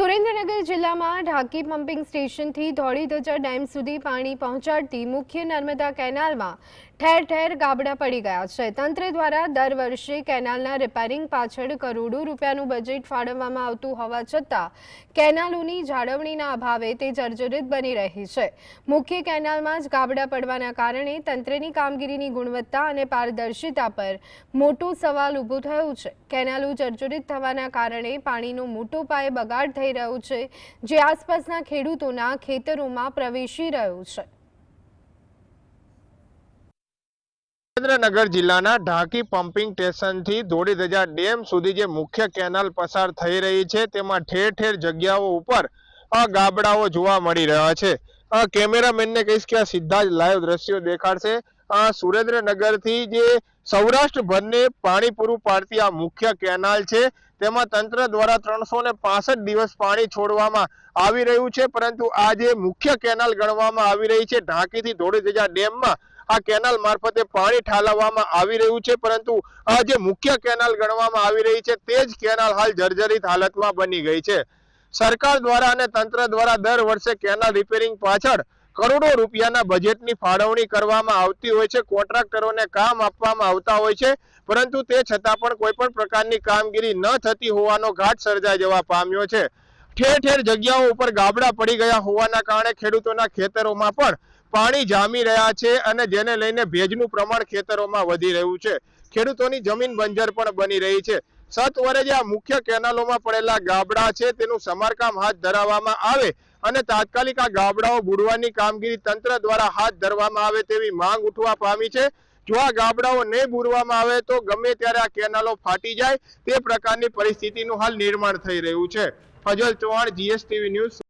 સુરેન્દ્રનગર જિલ્લામાં ઢાકી પમ્પિંગ સ્ટેશનથી ધોળીધજા ડેમ સુધી પાણી પહોંચાડતી મુખ્ય નર્મદા કેનાલમાં ઠેર ઠેર ગાબડા પડી ગયા છે। તંત્ર દ્વારા દર વર્ષે કેનાલના રિપેરિંગ પાછળ કરોડો રૂપિયાનું બજેટ ફાળવવામાં આવતું હોવા છતાં કેનાલોની જાળવણીના અભાવે તે જર્જરિત બની રહી છે। મુખ્ય કેનાલમાં જ ગાબડા પડવાના કારણે તંત્રની કામગીરીની ગુણવત્તા અને પારદર્શિતા પર મોટો સવાલ ઊભો થયો છે। કેનાલો જર્જરિત થવાના કારણે પાણીનો મોટો પાયે બગાડ થઈ રહ્યો છે, જે આસપાસના ખેડૂતોના ખેતરોમાં પ્રવેશી રહ્યો છે। સુરેન્દ્રનગર જિલ્લાના ઢાકી પમ્પિંગ સ્ટેશનથી ધોળીધજા ડેમ સુધી જે મુખ્ય કેનાલ પસાર થઈ રહી છે તેમાં ઠેર ઠેર જગ્યાઓ ઉપર ગાબડાઓ જોવા મળી રહ્યા છે। કેમેરામેનને કહીશ કે આ સીધા જ લાઈવ દ્રશ્યો દેખાડશે। સુરેન્દ્રનગરથી જે સૌરાષ્ટ્રભરને પાણી પૂરું પાડતી આ મુખ્ય કેનાલ છે તેમાં તંત્ર દ્વારા 365 દિવસ પાણી છોડવામાં આવી રહ્યું છે, પરંતુ આ જે મુખ્ય કેનાલ ગણવામાં આવી રહી છે ઢાકીથી ધોળીધજા ડેમમાં આ કેનાલ મારફતે પાણી ઠાલવવામાં આવી રહ્યું છે, પરંતુ આ જે મુખ્ય કેનાલ ગણવામાં આવી રહી છે તે જ કેનાલ હાલ જર્જરિત હાલતમાં બની ગઈ છે। સરકાર દ્વારા અને તંત્ર દ્વારા દર વર્ષે કેનાલ રિપેરિંગ પાછળ કરોડો રૂપિયાના બજેટની ફાળવણી કરવામાં આવતી હોય છે, કોન્ટ્રાક્ટરોને કામ આપવામાં આવતા હોય છે, પરંતુ તે છતાં પણ કોઈ પણ પ્રકારની કામગીરી ન થતી હોવાનો ઘાટ સર્જાઈ જવા પામ્યો છે। ઠેર ઠેર જગ્યાઓ ઉપર ગાબડા પડી ગયા હોવાના કારણે ખેડૂતોના ખેતરોમાં પણ પાણી જામી રહ્યા છે અને જેને લઈને ભેજનું પ્રમાણ ખેતરોમાં વધી રહ્યું છે। ખેડૂતોની જમીન બંજર પણ બની રહી છે। સત્વરે જે આ મુખ્ય કેનાલોમાં પડેલા ગાબડા છે તેનું સમારકામ હાથ ધરવામાં આવે અને તાત્કાલિક આ ગાબડાઓ બુડવાની કામગીરી તંત્ર દ્વારા હાથ ધરવામાં આવે તેવી માંગ ઉઠવા પામી છે। જો આ ગાબડાઓ નહીં બુરવામાં આવે તો ગમે ત્યારે આ કેનાલો ફાટી જાય તે પ્રકારની પરિસ્થિતિનું હાલ નિર્માણ થઈ રહ્યું છે। Fazal Chauhan, GSTV news.